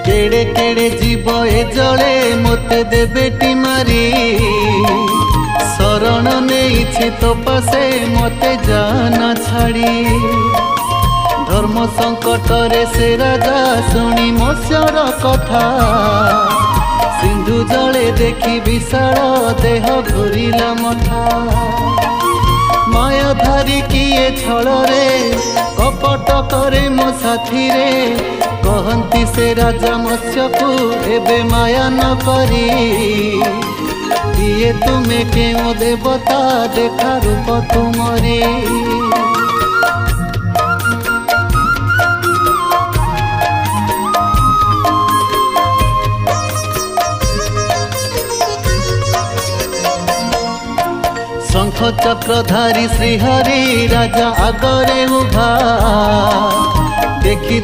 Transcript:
केड़े केड़े जीव ए जले मते देबेटी मारी शरण नहीं तो पासे मते जाना छाड़ी धर्म संकट रे से राजा शुणी मत्स्यर कथा सिंधु जले देखी विशाल देह घूरिला मथा माया धारी किए छल रे कपट करे मो साथी रे कहती से राजा मत्स्य को एबे माया न करी किए तुम्हें क्यों देवता देखा रूप तुमरी शंख चक्रधारी श्रीहरि राजा आगरे उभा देखी